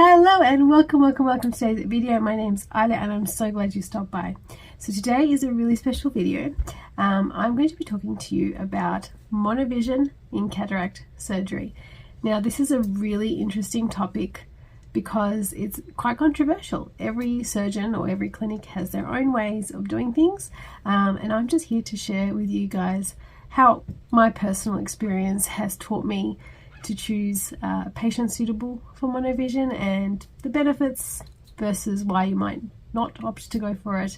Hello and welcome to today's video. My name's Alya and I'm so glad you stopped by. So today is a really special video. I'm going to be talking to you about monovision in cataract surgery. Now this is a really interesting topic because it's quite controversial. Every surgeon or every clinic has their own ways of doing things, and I'm just here to share with you guys how my personal experience has taught me to choose a patient suitable for monovision and the benefits versus why you might not opt to go for it.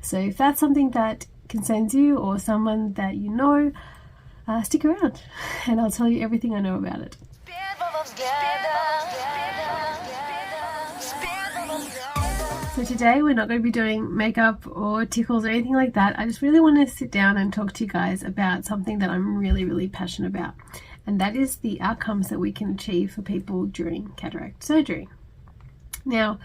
So if that's something that concerns you or someone that you know, stick around and I'll tell you everything I know about it. So today we're not going to be doing makeup or tickles or anything like that. I just really want to sit down and talk to you guys about something that I'm really passionate about, and that is the outcomes that we can achieve for people during cataract surgery. Now,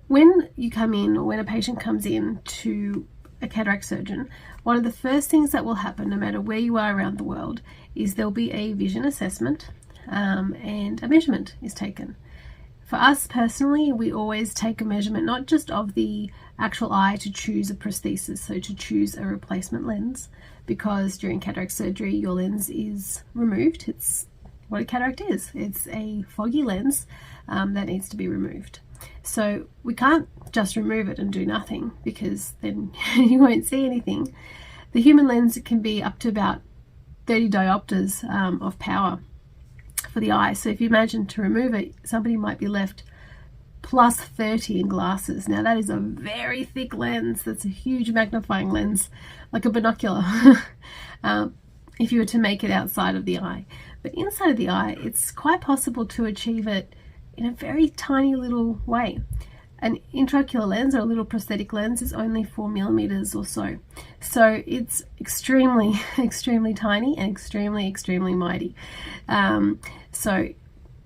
when you come in, or when a patient comes in to a cataract surgeon, one of the first things that will happen, no matter where you are around the world, is there'll be a vision assessment and a measurement is taken. For us personally, we always take a measurement not just of the actual eye to choose a prosthesis, so to choose a replacement lens, because during cataract surgery your lens is removed. It's what a cataract is. It's a foggy lens that needs to be removed. So we can't just remove it and do nothing, because then you won't see anything. The human lens can be up to about 30 diopters of power for the eye. So if you imagine to remove it, somebody might be left plus 30 in glasses. Now that is a very thick lens. That's a huge magnifying lens, like a binocular, if you were to make it outside of the eye. But inside of the eye, it's quite possible to achieve it in a very tiny little way. An intraocular lens, or a little prosthetic lens, is only 4 millimeters or so. So it's extremely tiny and extremely mighty. So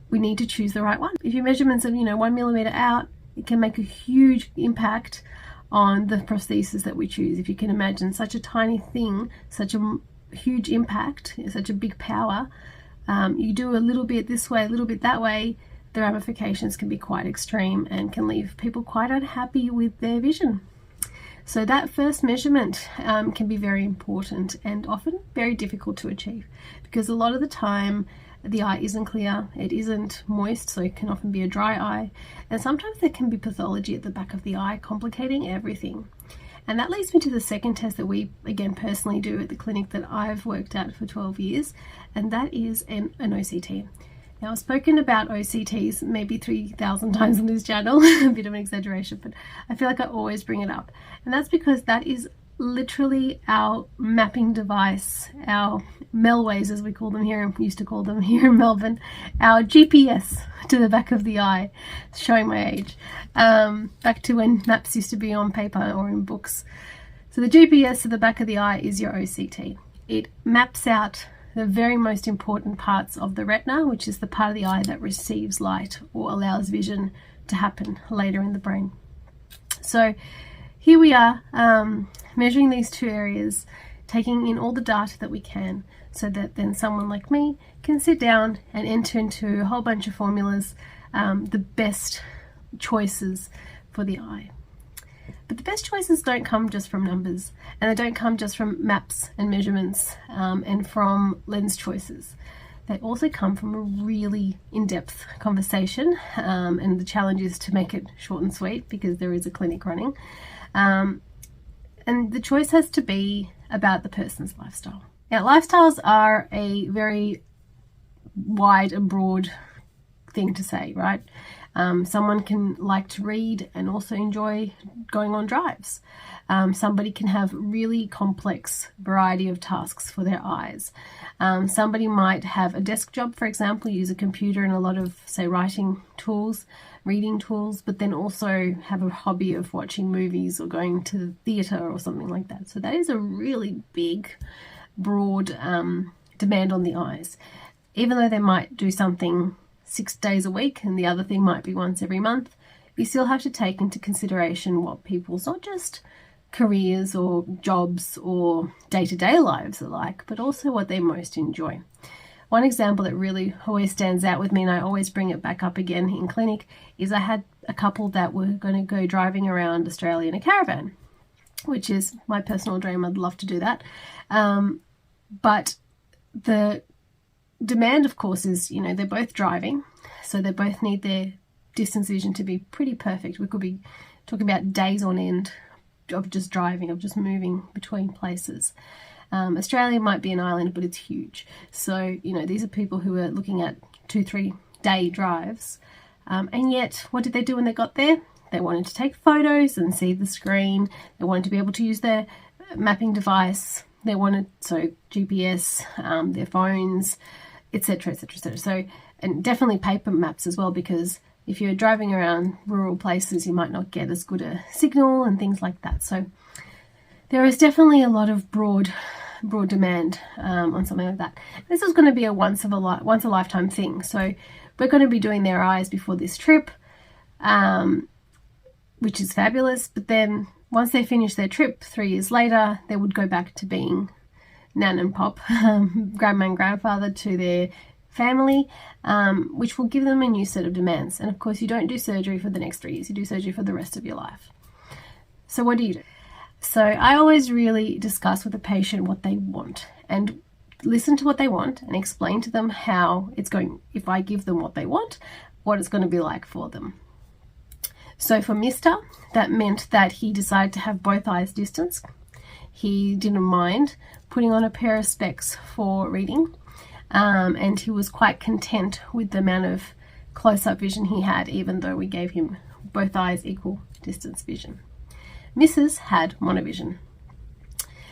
we need to choose the right one. If your measurements of 1 millimeter out, it can make a huge impact on the prosthesis that we choose. If you can imagine such a tiny thing, such a huge impact, such a big power, you do a little bit this way, a little bit that way, the ramifications can be quite extreme and can leave people quite unhappy with their vision. So that first measurement can be very important and often very difficult to achieve, because a lot of the time the eye isn't clear, it isn't moist, so it can often be a dry eye, and sometimes there can be pathology at the back of the eye complicating everything. And that leads me to the second test that we, again, personally do at the clinic that I've worked at for 12 years, and that is an OCT. Now, I've spoken about OCTs maybe 3,000 times on this channel, a bit of an exaggeration, but I feel like I always bring it up. And that's because that is literally our mapping device, our Melways, as we call them here, used to call them here in Melbourne, our GPS to the back of the eye, showing my age, back to when maps used to be on paper or in books. So the GPS to the back of the eye is your OCT. It maps out the very most important parts of the retina, which is the part of the eye that receives light or allows vision to happen later in the brain. So here we are, measuring these two areas, taking in all the data that we can, so that then someone like me can sit down and enter into a whole bunch of formulas, the best choices for the eye. But the best choices don't come just from numbers, and they don't come just from maps and measurements and from lens choices. They also come from a really in-depth conversation, and the challenge is to make it short and sweet because there is a clinic running. And the choice has to be about the person's lifestyle. Now, lifestyles are a very wide and broad thing to say, right? Someone can like to read and also enjoy going on drives. Somebody can have really complex variety of tasks for their eyes. Somebody might have a desk job, for example, use a computer and a lot of, say, writing tools, reading tools, but then also have a hobby of watching movies or going to the theatre or something like that. So that is a really big, broad demand on the eyes. Even though they might do something 6 days a week and the other thing might be once every month, you still have to take into consideration what people's not just careers or jobs or day-to-day lives are like, but also what they most enjoy. One example that really always stands out with me, and I always bring it back up again in clinic, is I had a couple that were going to go driving around Australia in a caravan, which is my personal dream. I'd love to do that. But the demand, of course, is, you know, they're both driving, so they both need their distance vision to be pretty perfect. We could be talking about days on end of just driving, of just moving between places. Australia might be an island, but it's huge. So, you know, these are people who are looking at 2-3 day drives. And yet, what did they do when they got there? They wanted to take photos and see the screen. They wanted to be able to use their mapping device. They wanted, so GPS, their phones, etc., etc., etc. So, and definitely paper maps as well, because if you're driving around rural places, you might not get as good a signal and things like that. So there is definitely a lot of broad demand on something like that. This is going to be a once a lifetime thing. So we're going to be doing their eyes before this trip, which is fabulous. But then once they finish their trip 3 years later, they would go back to being nan and pop, grandma and grandfather to their family, which will give them a new set of demands. And of course, you don't do surgery for the next 3 years. You do surgery for the rest of your life. So what do you do? So I always really discuss with the patient what they want and listen to what they want and explain to them how it's going, if I give them what they want, what it's going to be like for them. So for Mr., that meant that he decided to have both eyes distance. He didn't mind putting on a pair of specs for reading, and he was quite content with the amount of close-up vision he had, even though we gave him both eyes equal distance vision. Mrs. had monovision.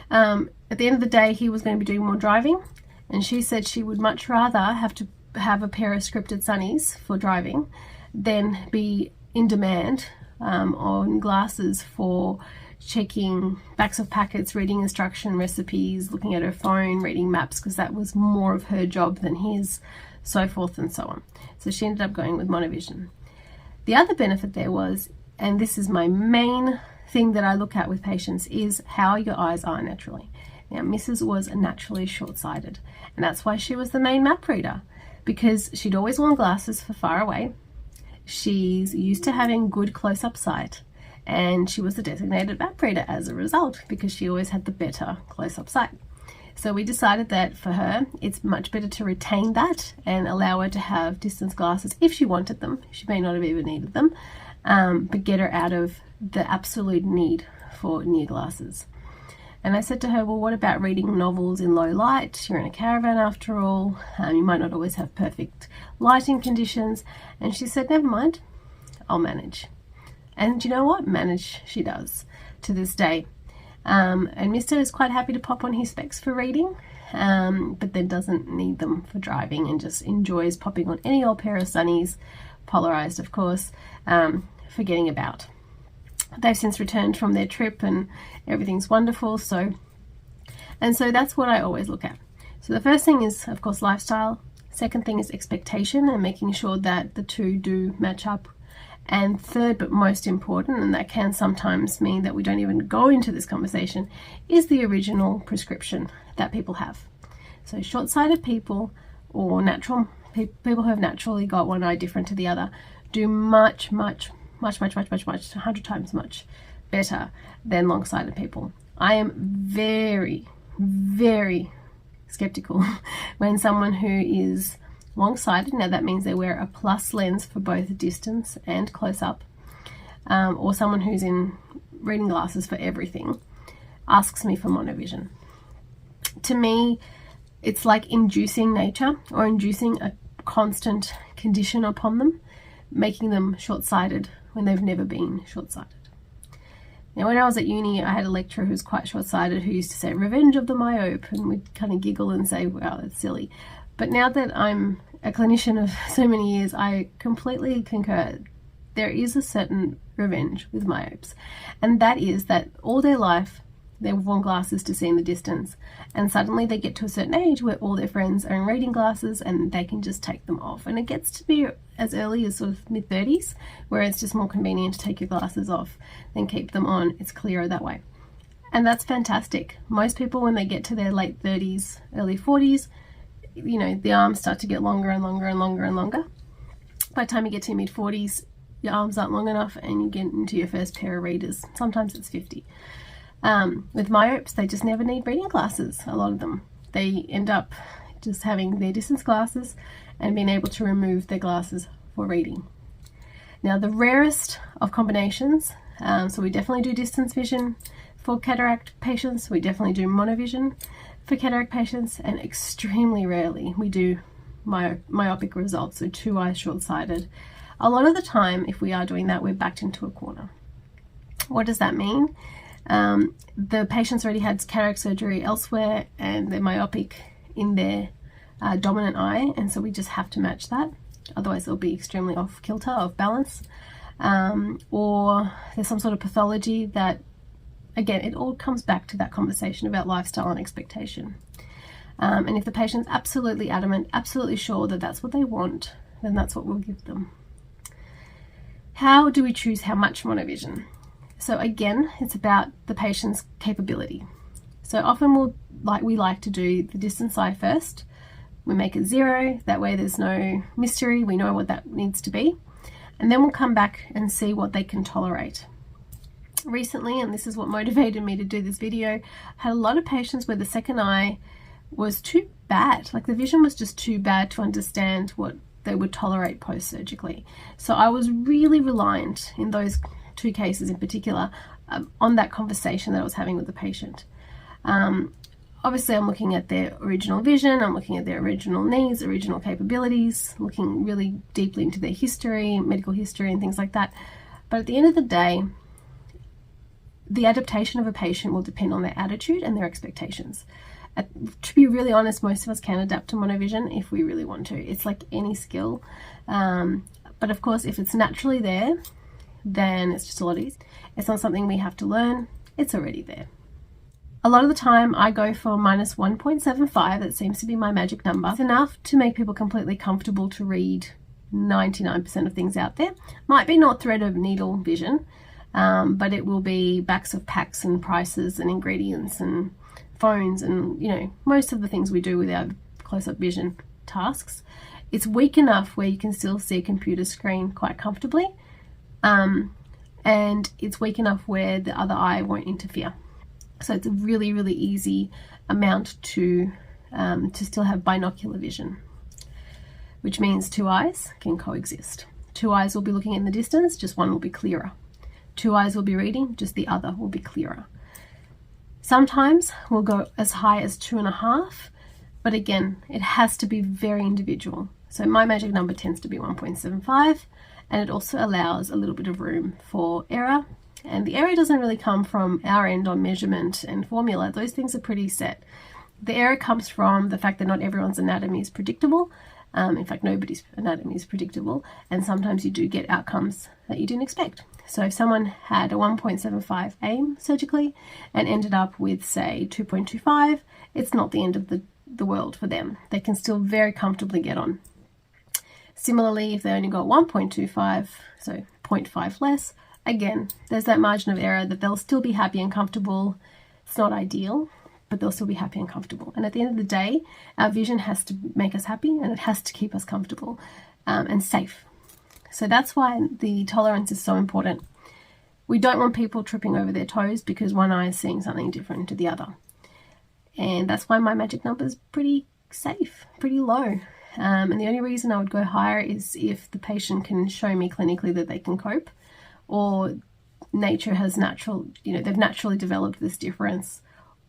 At the end of the day, he was going to be doing more driving, and she said she would much rather have to have a pair of scripted sunnies for driving than be in demand on glasses for checking backs of packets, reading instruction recipes, looking at her phone, reading maps, because that was more of her job than his, so forth and so on. So she ended up going with monovision. The other benefit there was, and this is my main thing that I look at with patients, is how your eyes are naturally. Now, Mrs. was naturally short-sighted, and that's why she was the main map reader, because she'd always worn glasses for far away. She's used to having good close-up sight, and she was the designated map reader as a result, because she always had the better close-up sight. So we decided that for her, it's much better to retain that and allow her to have distance glasses if she wanted them. She may not have even needed them, but get her out of the absolute need for near glasses. And I said to her, well, what about reading novels in low light? You're in a caravan after all. You might not always have perfect lighting conditions. And she said, never mind, I'll manage. And you know what? Manage she does to this day. And Mr. is quite happy to pop on his specs for reading, but then doesn't need them for driving and just enjoys popping on any old pair of sunnies, polarized of course, forgetting about. They've since returned from their trip and everything's wonderful. So that's what I always look at. So the first thing is, of course, lifestyle. Second thing is expectation and making sure that the two do match up. And third, but most important, and that can sometimes mean that we don't even go into this conversation, is the original prescription that people have. So short-sighted people or natural people who have naturally got one eye different to the other do much, 100 times much better than long-sighted people. I am very, very skeptical when someone who is long-sighted, now that means they wear a plus lens for both distance and close-up, or someone who's in reading glasses for everything, asks me for monovision. To me, it's like inducing nature or inducing a constant condition upon them, making them short-sighted when they've never been short-sighted. Now, when I was at uni, I had a lecturer who was quite short-sighted who used to say, revenge of the myope, and we'd kind of giggle and say, wow, that's silly. But now that I'm a clinician of so many years, I completely concur. There is a certain revenge with myopes, and that is that all their life they've worn glasses to see in the distance, and suddenly they get to a certain age where all their friends are in reading glasses and they can just take them off. And it gets to be as early as sort of mid-30s, where it's just more convenient to take your glasses off than keep them on. It's clearer that way. And that's fantastic. Most people, when they get to their late 30s, early 40s, you know, the arms start to get longer and longer and longer and longer. By the time you get to your mid-40s, your arms aren't long enough and you get into your first pair of readers. Sometimes it's 50. With myopes, they just never need reading glasses, a lot of them. They end up just having their distance glasses and being able to remove their glasses for reading. Now, the rarest of combinations, so we definitely do distance vision for cataract patients, we definitely do monovision for cataract patients, and extremely rarely we do myopic results, so 2 eyes short-sighted. A lot of the time, if we are doing that, we're backed into a corner. What does that mean? The patient's already had cataract surgery elsewhere and they're myopic in their dominant eye, and so we just have to match that. Otherwise they'll be extremely off kilter, off balance, or there's some sort of pathology that, again, it all comes back to that conversation about lifestyle and expectation. And if the patient's absolutely adamant, absolutely sure that that's what they want, then that's what we'll give them. How do we choose how much monovision? So again, it's about the patient's capability. So often we like to do the distance eye first. We make it 0, that way there's no mystery, we know what that needs to be. And then we'll come back and see what they can tolerate. Recently, and this is what motivated me to do this video, I had a lot of patients where the second eye was too bad. Like the vision was just too bad to understand what they would tolerate post-surgically. So I was really reliant in those 2 cases in particular on that conversation that I was having with the patient. Obviously I'm looking at their original vision, I'm looking at their original needs, original capabilities, looking really deeply into their history, medical history and things like that. But at the end of the day, the adaptation of a patient will depend on their attitude and their expectations. To be really honest, most of us can adapt to monovision if we really want to. It's like any skill. But of course, if it's naturally there, then it's just a lot easier. It's not something we have to learn, it's already there. A lot of the time I go for minus 1.75, that seems to be my magic number. It's enough to make people completely comfortable to read 99% of things out there. Might be not thread of needle vision, but it will be backs of packs and prices and ingredients and phones and, you know, most of the things we do with our close-up vision tasks. It's weak enough where you can still see a computer screen quite comfortably, and it's weak enough where the other eye won't interfere. So it's a really, really easy amount to still have binocular vision, which means 2 eyes can coexist. 2 eyes will be looking in the distance, just one will be clearer. 2 eyes will be reading, just the other will be clearer. Sometimes we'll go as high as 2.5, but again, it has to be very individual. So my magic number tends to be 1.75, and it also allows a little bit of room for error. And the error doesn't really come from our end on measurement and formula. Those things are pretty set. The error comes from the fact that not everyone's anatomy is predictable. In fact, nobody's anatomy is predictable. And sometimes you do get outcomes that you didn't expect. So if someone had a 1.75 aim surgically and ended up with, say, 2.25, it's not the end of the world for them. They can still very comfortably get on. Similarly, if they only got 1.25, so 0.5 less, again, there's that margin of error that they'll still be happy and comfortable. It's not ideal, but they'll still be happy and comfortable. And at the end of the day, our vision has to make us happy and it has to keep us comfortable and safe. So that's why the tolerance is so important. We don't want people tripping over their toes because one eye is seeing something different to the other. And that's why my magic number is pretty safe, pretty low. And the only reason I would go higher is if the patient can show me clinically that they can cope, or nature has they've naturally developed this difference,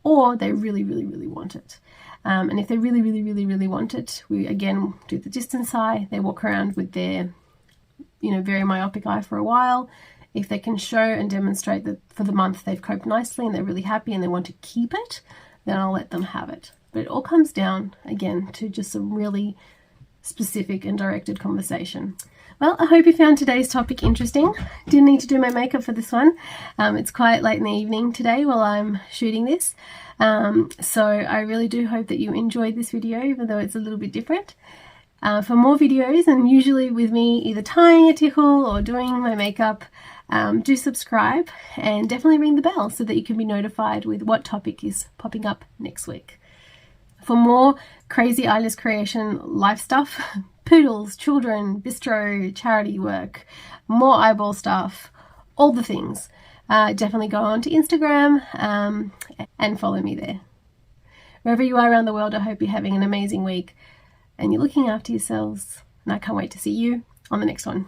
or they really, really, really want it. And if they really, really, really, really want it, we again do the distance eye. They walk around with their, very myopic eye for a while. If they can show and demonstrate that for the month they've coped nicely and they're really happy and they want to keep it, then I'll let them have it. But it all comes down, again, to just some really specific and directed conversation. Well, I hope you found today's topic interesting. Didn't need to do my makeup for this one. It's quite late in the evening today while I'm shooting this. So I really do hope that you enjoyed this video, even though it's a little bit different. For more videos, and usually with me either tying a tichel or doing my makeup, do subscribe and definitely ring the bell so that you can be notified with what topic is popping up next week. For more crazy eyeless creation life stuff, poodles, children, bistro, charity work, more eyeball stuff, all the things, definitely go on to Instagram and follow me there. Wherever you are around the world, I hope you're having an amazing week and you're looking after yourselves, and I can't wait to see you on the next one.